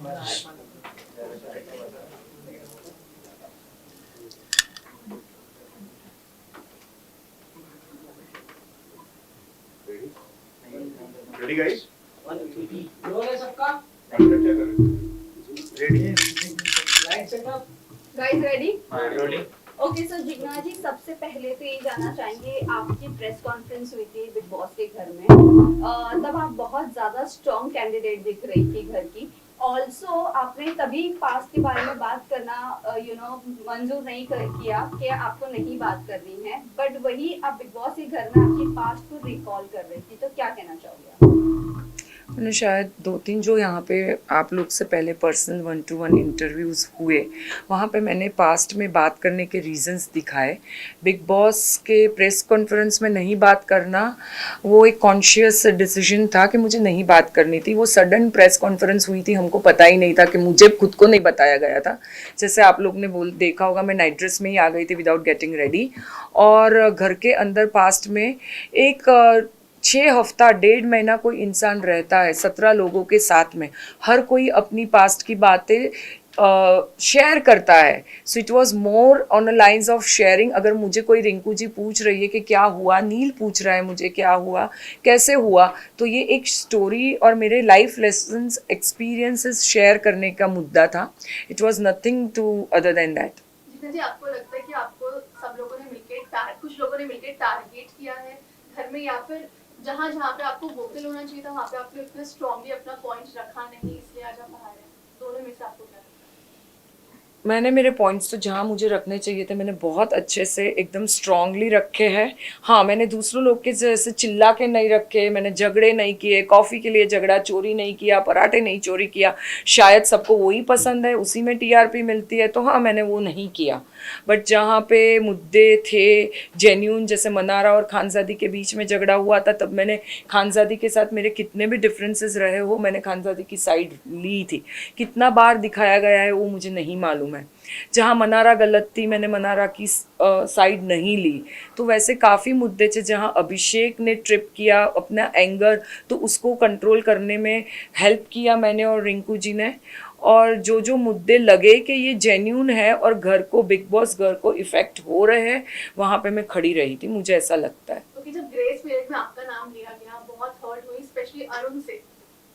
Ready guys? Role है सबका। Ready? Light setup. Guys ready? Ready? Okay so Jigna ji, सबसे पहले तो ये जानना चाहेंगे, आपकी प्रेस कॉन्फ्रेंस हुई थी बिग बॉस के घर में, तब आप बहुत ज्यादा स्ट्रॉन्ग कैंडिडेट दिख रही थी घर की। ऑल्सो आपने तभी पास्ट के बारे में बात करना मंजूर नहीं किया कि आपको नहीं बात करनी है, बट वही आप बिग बॉस के घर में आपकी पास्ट को रिकॉल कर रही थी, तो क्या कहना चाहोगे आप? मैंने शायद 2-3 जो यहाँ पे आप लोग से पहले पर्सनल 1-to-1 इंटरव्यूज़ हुए, वहाँ पे मैंने पास्ट में बात करने के रीज़न्स दिखाए। बिग बॉस के प्रेस कॉन्फ्रेंस में नहीं बात करना वो एक कॉन्शियस डिसीजन था कि मुझे नहीं बात करनी थी। वो सडन प्रेस कॉन्फ्रेंस हुई थी, हमको पता ही नहीं था, कि मुझे खुद को नहीं बताया गया था। जैसे आप लोग ने देखा होगा, मैं नाइट ड्रेस में ही आ गई थी विदाउट गेटिंग रेडी, और घर के अंदर पास्ट में एक 6 हफ्ता 1.5 महीना कोई इंसान रहता है 17 लोगों के साथ में, हर कोई अपनी पास्ट की बातें शेयर करता है। So it was more on a lines of sharing. अगर मुझे कोई रिंकू जी पूछ रही है कि क्या हुआ, नील पूछ रहा है मुझे क्या हुआ, कैसे हुआ, तो ये एक स्टोरी और मेरे लाइफ लेसन्स एक्सपीरियंसेस शेयर करने का मुद्दा था। It was nothing to other than that. जितना जी आपको लगता है कि आपको सब लोगों ने मिलकर कुछ लोगों ने मिलकर टारगेट किया है घर में, या फिर जहाँ जहाँ पे आपको वोकल होना चाहिए था वहाँ पे आपने इतना स्ट्रांगली अपना पॉइंट रखा नहीं, इसलिए आज आप बाहर हैं? दोनों में से आपको क्या लगता है? मैंने मेरे पॉइंट्स तो जहाँ मुझे रखने चाहिए थे मैंने बहुत अच्छे से एकदम स्ट्रांगली रखे हैं। हाँ, मैंने दूसरों लोग के जैसे चिल्ला के नहीं रखे, मैंने झगड़े नहीं किए, कॉफ़ी के लिए झगड़ा, चोरी नहीं किया, पराठे नहीं चोरी किया। शायद सबको वही पसंद है, उसी में टीआरपी मिलती है, तो हाँ मैंने वो नहीं किया। बट जहाँ पे मुद्दे थे जेन्यून, जैसे मनारा और खानजादी के बीच में झगड़ा हुआ था, तब मैंने खानजादी के साथ मेरे कितने भी डिफरेंसेस रहे हो, मैंने खानजादी की साइड ली थी। कितना बार दिखाया गया है वो मुझे नहीं मालूम है। जहाँ मनारा गलत थी मैंने मनारा की साइड नहीं ली। तो वैसे काफ़ी मुद्दे थे जहाँ अभिषेक ने ट्रिप किया अपना एंगर, तो उसको कंट्रोल करने में हेल्प किया मैंने और रिंकू जी ने। और जो जो मुद्दे लगे कि ये जेन्यून है और घर को, बिग बॉस घर को इफ़ेक्ट हो रहे हैं, वहाँ पे मैं खड़ी रही थी, मुझे ऐसा लगता है। क्योंकि जब ग्रेस पीरियड में आपका नाम लिया गया, बहुत हर्ट हुई स्पेशली अरुण से,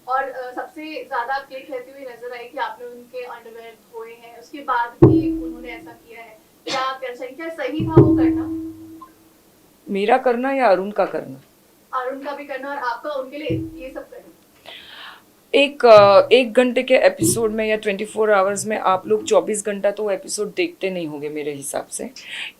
और सबसे ज्यादा क्लिक रहती हुई नजर आई कि आपने उनके अंडरवेयर धोए हैं, उसके बाद भी उन्होंने ऐसा किया है। क्या सही था वो करना? मेरा करना या अरुण का करना? अरुण का भी करना और आपका उनके लिए ये सब करना। एक घंटे के एपिसोड में या 24 आवर्स में आप लोग 24 घंटा तो वो एपिसोड देखते नहीं होंगे मेरे हिसाब से।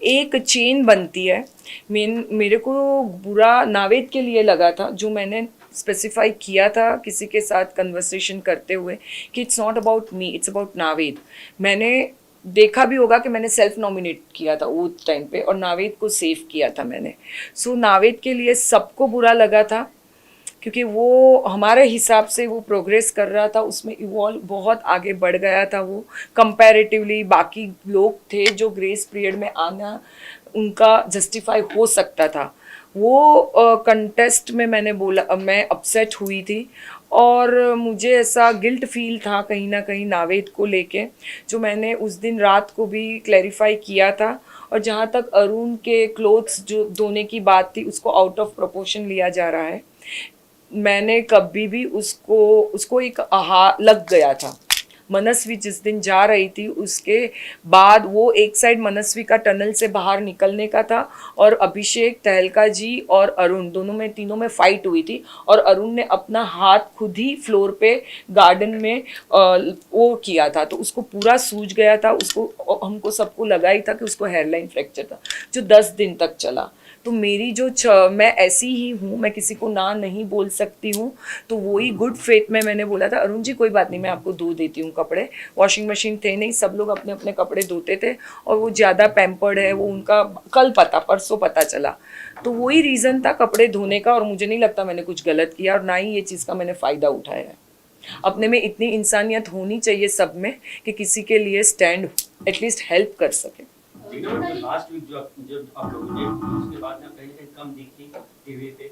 एक चेन बनती है। मेरे को बुरा नावेद के लिए लगा था, जो मैंने स्पेसिफाई किया था किसी के साथ कन्वर्सेशन करते हुए, कि it's not about me, it's about Naved. मैंने देखा भी होगा कि मैंने सेल्फ नॉमिनेट किया था वो टाइम पे, और नावेद को सेव किया था मैंने। सो नावेद के लिए सबको बुरा लगा था, क्योंकि वो हमारे हिसाब से वो प्रोग्रेस कर रहा था, उसमें इवॉल्व बहुत आगे बढ़ गया था वो कंपैरेटिवली। बाकी लोग थे जो ग्रेस पीरियड में आना उनका जस्टिफाई हो सकता था। वो कंटेस्ट में मैंने बोला, मैं अपसेट हुई थी और मुझे ऐसा गिल्ट फील था कहीं ना कहीं नावेद को लेके, जो मैंने उस दिन रात को भी क्लैरिफाई किया था। और जहाँ तक अरुण के क्लोथ्स जो धोने की बात थी, उसको आउट ऑफ प्रोपोर्शन लिया जा रहा है। मैंने कभी भी उसको एक आहा लग गया था। मनस्वी जिस दिन जा रही थी, उसके बाद वो एक साइड मनस्वी का टनल से बाहर निकलने का था, और अभिषेक, तहलका जी और अरुण तीनों में फाइट हुई थी, और अरुण ने अपना हाथ खुद ही फ्लोर पे गार्डन में वो किया था, तो उसको पूरा सूज गया था। उसको, हमको सबको लगा ही था कि उसको हेयरलाइन फ्रैक्चर था, जो 10 दिन तक चला। तो मेरी मैं ऐसी ही हूँ, मैं किसी को ना नहीं बोल सकती हूँ। तो वही गुड फेथ में मैंने बोला था, अरुण जी कोई बात नहीं, मैं आपको धो देती हूँ कपड़े। वॉशिंग मशीन थे नहीं, सब लोग अपने अपने कपड़े धोते थे, और वो ज़्यादा पैम्पर्ड है, वो उनका परसों पता चला। तो वही रीज़न था कपड़े धोने का, और मुझे नहीं लगता मैंने कुछ गलत किया, और ना ही ये चीज़ का मैंने फ़ायदा उठाया है। अपने में इतनी इंसानियत होनी चाहिए सब में कि किसी के लिए स्टैंड एटलीस्ट हेल्प कर सके। लास्ट वीक जो आप लोगों ने, उसके बाद ना कहीं कम दिखी टीवी पे,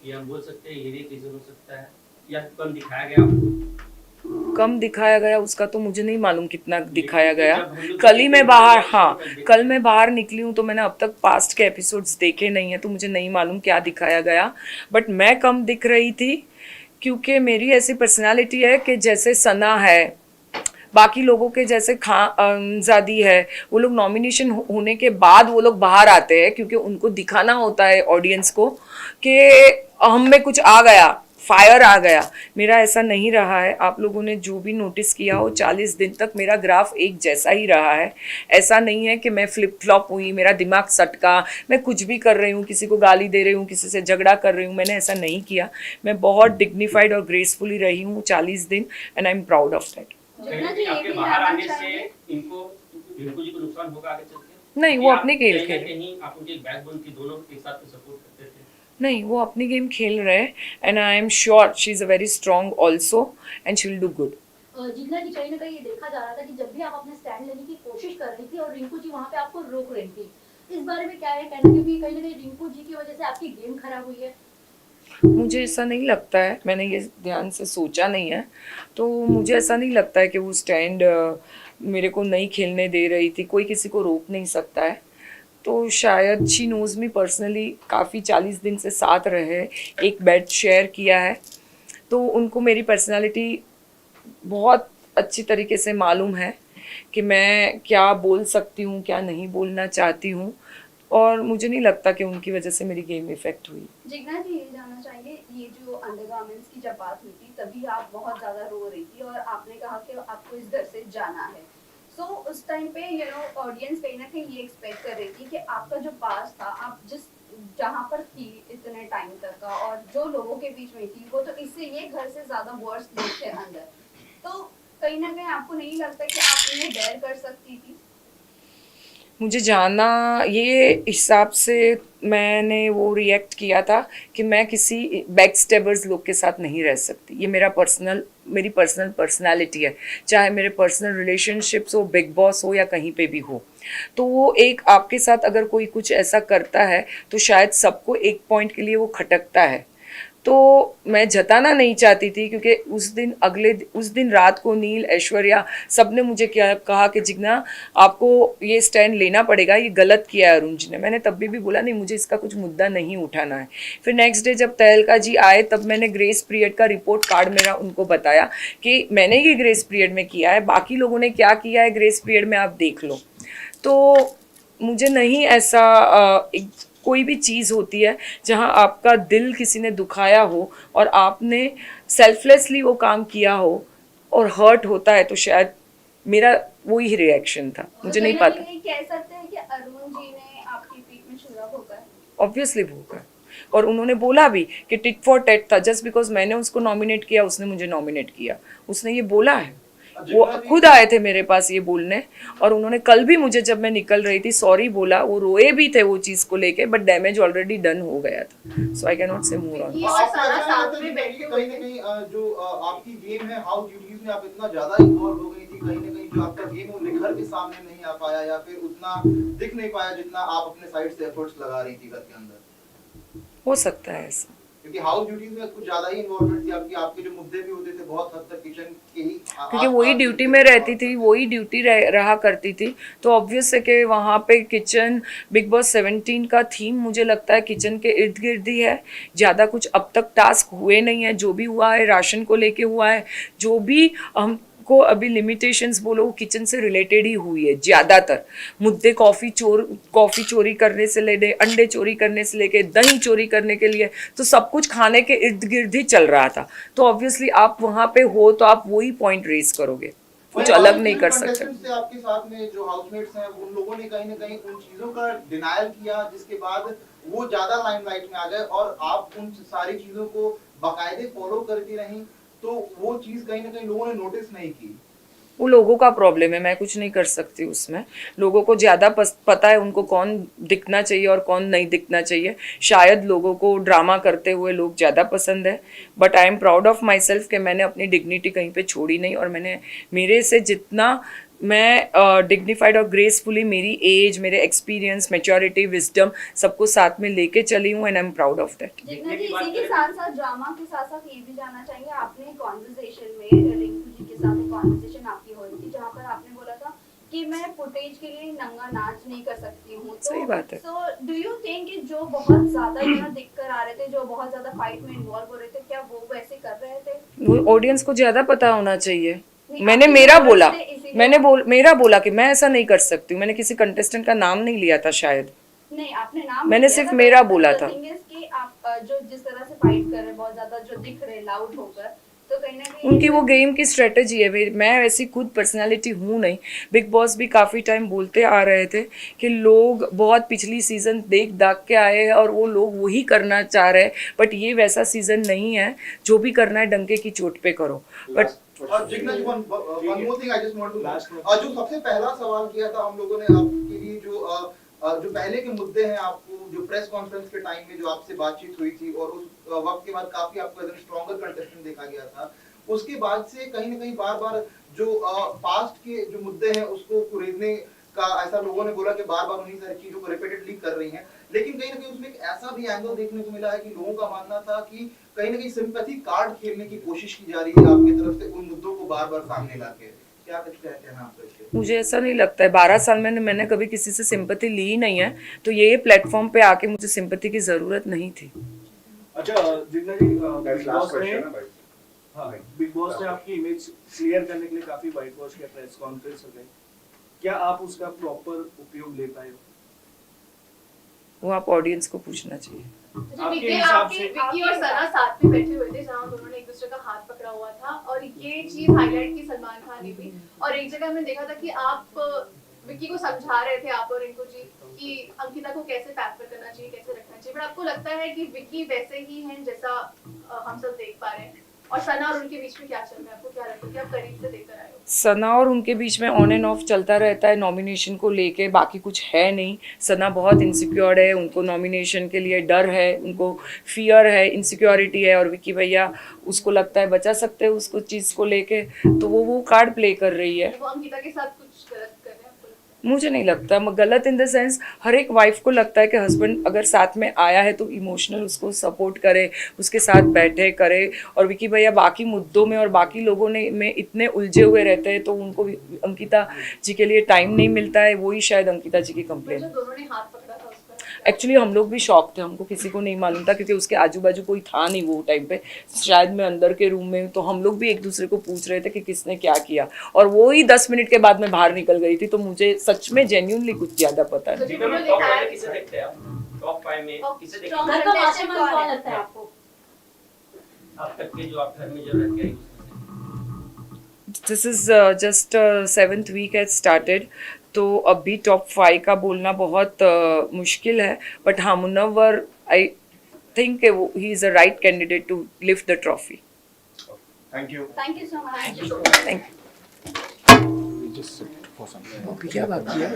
ये हम बोल सकते हैं ये रीजन हो सकता है, या कम दिखाया गया आपको? कम दिखाया गया उसका तो मुझे नहीं मालूम कितना दिखाया गया। जब हम लोग कल ही मैं देखे बाहर, थे, हाँ देखे। कल मैं बाहर निकली हूँ तो मैंने अब तक पास्ट के एपिसोड्स देखे नहीं हैं, तो मुझे नहीं मालूम क्या दिखाया गया। बट मैं कम दिख रही थी क्योंकि मेरी ऐसी पर्सनालिटी है कि जैसे सना है, बाकी लोगों के जैसे जादी है, वो लोग नॉमिनेशन होने के बाद वो लोग बाहर आते हैं क्योंकि उनको दिखाना होता है ऑडियंस को कि हम में कुछ आ गया, फायर आ गया। मेरा ऐसा नहीं रहा है। आप लोगों ने जो भी नोटिस किया हो 40 दिन तक मेरा ग्राफ एक जैसा ही रहा है। ऐसा नहीं है कि मैं फ्लिप फ्लॉप हुई, मेरा दिमाग सटका, मैं कुछ भी कर रही हूँ, किसी को गाली दे रही हूँ, किसी से झगड़ा कर रही हूँ, मैंने ऐसा नहीं किया। मैं बहुत डिग्निफाइड और ग्रेसफुली रही हूँ 40 दिन and I am proud of that. जितना कहीं जी ये आपके भी बाहर जानना आने से चाहेंगे। इनको रिंकू जी को नुकसान होगा आगे चल के? नहीं, वो कि आप अपनी खेल कहीं ना खेल कहीं आप उनके बैकबोन की दोनों एक साथ सपोर्ट करते थे। नहीं, वो अपनी गेम खेल रहे हैं and I am sure she is a very strong also and she will do good. जितना कि कहीं ना कहीं ये देखा जा रहा था कि जब भी आप अपने स्टैंड लेने की कोशिश कर रही थी और रिंकू जी वहाँ पे आपको रोक रही थी, इस बारे में क्या है कहना, क्योंकि कहीं ना कहीं रिंकू जी की वजह से आपकी गेम खराब हुई है? मुझे ऐसा नहीं लगता है, मैंने ये ध्यान से सोचा नहीं है, तो मुझे ऐसा नहीं लगता है कि वो स्टैंड मेरे को नहीं खेलने दे रही थी। कोई किसी को रोक नहीं सकता है। तो शायद शी नोज़ मी पर्सनली, काफ़ी 40 दिन से साथ रहे, एक बेड शेयर किया है, तो उनको मेरी पर्सनालिटी बहुत अच्छी तरीके से मालूम है कि मैं क्या बोल सकती हूँ, क्या नहीं बोलना चाहती हूँ, और मुझे नहीं लगता कि उनकी वजह से मेरी गेम इफेक्ट हुई। जिग्ना जी ये जानना चाहेंगे, ये जो अंडरगारमेंट्स की जब बात हुई थी तभी आप बहुत ज्यादा रो रही थी और आपने कहा कि आपको इस घर से जाना है। सो उस टाइम पे ऑडियंस कहीं ना कहीं ये एक्सपेक्ट कर रही थी कि आपका जो पास था, आप जिस जहाँ पर थी इतने टाइम तक का और जो लोगों के बीच में थी, वो तो इससे ये घर से ज्यादा वर्स लोग थे अंदर। तो कहीं ना कहीं आपको नहीं लगता कि आप इन्हें डेयर कर सकती थी? मुझे जाना, ये हिसाब से मैंने वो रिएक्ट किया था कि मैं किसी बैक स्टेबर्स लोग के साथ नहीं रह सकती। ये मेरी पर्सनल पर्सनालिटी है, चाहे मेरे पर्सनल रिलेशनशिप्स हो, बिग बॉस हो या कहीं पे भी हो। तो वो एक आपके साथ अगर कोई कुछ ऐसा करता है तो शायद सबको एक पॉइंट के लिए वो खटकता है। तो मैं जताना नहीं चाहती थी क्योंकि उस दिन रात को नील, ऐश्वर्या सब ने मुझे क्या कहा कि जिग्ना आपको ये स्टैंड लेना पड़ेगा, ये गलत किया है अरुण जी ने। मैंने तब भी बोला नहीं, मुझे इसका कुछ मुद्दा नहीं उठाना है। फिर नेक्स्ट डे जब तहलका जी आए तब मैंने ग्रेस पीरियड का रिपोर्ट कार्ड मेरा उनको बताया कि मैंने ये ग्रेस पीरियड में किया है, बाकी लोगों ने क्या किया है ग्रेस पीरियड में आप देख लो। तो मुझे नहीं ऐसा कोई भी चीज़ होती है जहाँ आपका दिल किसी ने दुखाया हो और आपने सेल्फलेसली वो काम किया हो और हर्ट होता है, तो शायद मेरा वही रिएक्शन था। मुझे नहीं पता। कह सकते हैं कि अरुण जी ने आपकी पीठ में छुरा भोंका है? ऑब्वियसली भोंका, और उन्होंने बोला भी कि टिट फॉर टैट था। जस्ट बिकॉज मैंने उसको नॉमिनेट किया, उसने मुझे नॉमिनेट किया, उसने ये बोला है। वो खुद आए थे मेरे पास ये बोलने, और उन्होंने कल भी मुझे जब मैं निकल रही थी सॉरी बोला। वो रोए भी थे वो चीज़ को लेके, बट डैमेज ऑलरेडी डन हो गया था, सो आई कैन नॉट से मोर ऑन। आपको ऐसा नहीं लगता कि कहीं ना कहीं जो आपकी गेम है हाउस ड्यूटीज में आप इतना ज्यादा इन्वॉल्व हो गई थी, कहीं ना कहीं जो आपका गेम है वो निखर के सामने नहीं आ पाया या फिर उतना दिख नहीं पाया जितना आप अपने साइड से एफर्ट्स लगा रही थी घर के अंदर? हो सकता है ऐसा, क्योंकि हाउस ड्यूटीज में कुछ ज्यादा ही इन्वॉल्वमेंट थी आपकी, आपके जो मुद्दे भी होते थे बहुत हद तक किचन के ही, क्योंकि वही ड्यूटी में रहती थी, वही ड्यूटी रहा करती थी। तो ऑब्वियस है कि वहाँ पे किचन, बिग बॉस 17 का थीम मुझे लगता है किचन के इर्द गिर्द ही है। ज़्यादा कुछ अब तक टास्क हुए नहीं है, जो भी हुआ है राशन को लेके हुआ है, जो भी हमको अभी लिमिटेशंस बोलो वो किचन से रिलेटेड ही हुई है ज़्यादातर। मुद्दे कॉफ़ी चोरी करने से लेके, अंडे चोरी करने से लेके, दही चोरी करने के लिए, तो सब कुछ खाने के इर्द गिर्द ही चल रहा था। तो ऑब्वियसली आप वहाँ पे हो तो आप वही पॉइंट रेज करोगे, कुछ अलग नहीं कर सकते। आपके साथ में जो हाउसमेट्स हैं उन लोगों ने कहीं ना कहीं उन चीजों का डिनायल किया, जिसके बाद वो ज्यादा लाइमलाइट में आ गए और आप उन सारी चीजों को बाकायदे फॉलो करती रहीं, तो वो चीज कहीं ना कहीं लोगों ने नोटिस नहीं की। वो लोगों का प्रॉब्लम है, मैं कुछ नहीं कर सकती उसमें। लोगों को ज़्यादा पता है उनको कौन दिखना चाहिए और कौन नहीं दिखना चाहिए। शायद लोगों को ड्रामा करते हुए लोग ज़्यादा पसंद है, but I am proud of my self कि मैंने अपनी डिग्निटी कहीं पे छोड़ी नहीं, और मैंने मेरे से जितना मैं डिग्निफाइड और ग्रेसफुली मेरी एज, मेरे एक्सपीरियंस, मैच्योरिटी, विजडम सबको साथ में लेके चली हूँ, and I am proud of that. Jigna ji इसी के साथ साथ ड्रामा के साथ साथ ये भी जानना चाहिए, आपने कॉन्वर्सेशन में रिंकू जी के साथ कॉन्वर्सेशन आपकी हो रही थी जहाँ पर आपने बोला था कि मैं फुटेज के लिए नंगा नाच नहीं कर सकती हूँ। सही बात है। सो डू यू थिंक कि जो बहुत ज्यादा दिख कर आ रहे थे, जो बहुत ज्यादा फाइट में इन्वॉल्व हो रहे थे, क्या वो वैसे कर रहे थे? वो ऑडियंस को ज्यादा पता होना चाहिए। नहीं, मैंने आपके मेरा words बोला, थे, इसीलिए मेरा बोला कि मैं ऐसा नहीं कर सकती हूँ। मैंने किसी कंटेस्टेंट का नाम नहीं लिया था शायद। नहीं, आपने नाम मैंने लिया सिर्फ था, मेरा but बोला the था। thing is कि आप जो जिस तरह से फाइट कर रहे हैं, बहुत ज्यादा जो दिख रहे लाउड होकर, तो कहीं ना कहीं उनकी वो गेम की स्ट्रेटजी है। मैं ऐसी खुद पर्सनालिटी हूँ नहीं। बिग बॉस भी काफ़ी टाइम बोलते आ रहे थे कि लोग बहुत पिछली सीज़न देख दाग के आए हैं और वो लोग वही करना चाह रहे हैं, बट ये वैसा सीज़न नहीं है। जो भी करना है डंके की चोट पे करो। But Jignesh, one more thing I just want to know. जो सबसे पहला सवाल किया था हम लोगों ने आपके लिए, जो पहले के मुद्दे हैं, आपको जो प्रेस कॉन्फ्रेंस के टाइम में जो आपसे बातचीत हुई थी और उस वक्त के बाद काफी आपको एकदम स्ट्रॉन्गर कंटेस्टेंट देखा गया था, उसके बाद से कहीं ना कहीं बार बार जो पास्ट के जो मुद्दे हैं उसको कुरेदने का ऐसा लोगों ने बोला कि बार बार उन्हीं सारी चीजों को रिपीटेडली कर रही हैं। लेकिन कहीं ना कहीं उसमें एक ऐसा भी एंगल देखने को मिला है कि लोगों का मानना था कि कहीं ना कहीं सिंपैथी कार्ड खेलने की कोशिश की जा रही है आपकी तरफ से उन मुद्दों को बार बार सामने लाके। क्या कहना आपका इसके? मुझे ऐसा नहीं लगता है। 12 साल में मैंने कभी किसी से सिंपैथी ली ही नहीं है, तो ये प्लेटफॉर्म पे आके मुझे सिंपैथी की ज़रूरत नहीं थी। अच्छा जिग्ना जी, बिग बॉस ने आपकी इमेज क्लियर करने के लिए काफी वाइट वॉश किया, प्रेस कॉन्फ्रेंस हो गई, क्या आप उसका प्रॉपर उपयोग ले पाए हो? वो आप ऑडियंस को पूछना चाहिए। आपके हिसाब से विक्की और सना साथ में बैठे हुए थे जहाँ दोनों ने एक दूसरे का हाथ पकड़ा हुआ था, और ये चीज हाईलाइट की सलमान खान ने भी। और एक जगह हमने देखा था कि आप विक्की को समझा रहे थे, आप और रिंकू जी, कि अंकिता को कैसे पैम्पर करना चाहिए, कैसे रखना चाहिए। बट आपको लगता है कि विक्की वैसे ही हैं जैसा हम सब देख पा रहे हैं? और सना और उनके बीच में क्या चल रहा है, आपको क्या लगता है कि आप करीब से देखकर आए हो? सना और उनके बीच में ऑन एंड ऑफ चलता रहता है नॉमिनेशन को लेके, बाकी कुछ है नहीं। सना बहुत इनसिक्योर है, उनको नॉमिनेशन के लिए डर है, उनको फियर है, इनसिक्योरिटी है। और विक्की भैया उसको लगता है बचा सकते हैं उसको चीज़ को लेके, तो वो कार्ड प्ले कर रही है। वो अंकिता के साथ कुछ गलत कर रहे हैं, आपको लगता है? मुझे नहीं लगता गलत इन द सेंस, हर एक वाइफ को लगता है कि हस्बैंड अगर साथ में आया है तो इमोशनल उसको सपोर्ट करे, उसके साथ बैठे करे। और विकी भैया बाकी मुद्दों में और बाकी लोगों ने में इतने उलझे हुए रहते हैं, तो उनको अंकिता जी के लिए टाइम नहीं मिलता है। वही शायद अंकिता जी की कंप्लेन। जो दोनों ने हाथ पकड़ा था उस पर एक्चुअली हम लोग भी शॉक थे, हमको किसी को नहीं मालूम था क्योंकि उसके आजू बाजू कोई था नहीं वो टाइम पे। शायद मैं अंदर के रूम में, तो हम लोग भी एक दूसरे को पूछ रहे थे कि किसने क्या किया। और वो ही 10 मिनट के बाद मैं बाहर निकल गई थी, तो मुझे सच में जेन्युइनली कुछ ज़्यादा पता नहीं। जिग्ना में टॉप 5 में किसे देखते हैं आप? टॉप 5 में किसे देखते हैं? घर का मास्टरमाइंड कौन लगता है आपको? अब तक के जो आप घर में जब रह के I this is just 7th week has started, तो अभी टॉप 5 का बोलना बहुत मुश्किल है। बट हाँ, Munawar I think he is a right candidate to lift the trophy. Thank you so much. Thank you. क्या बात किया?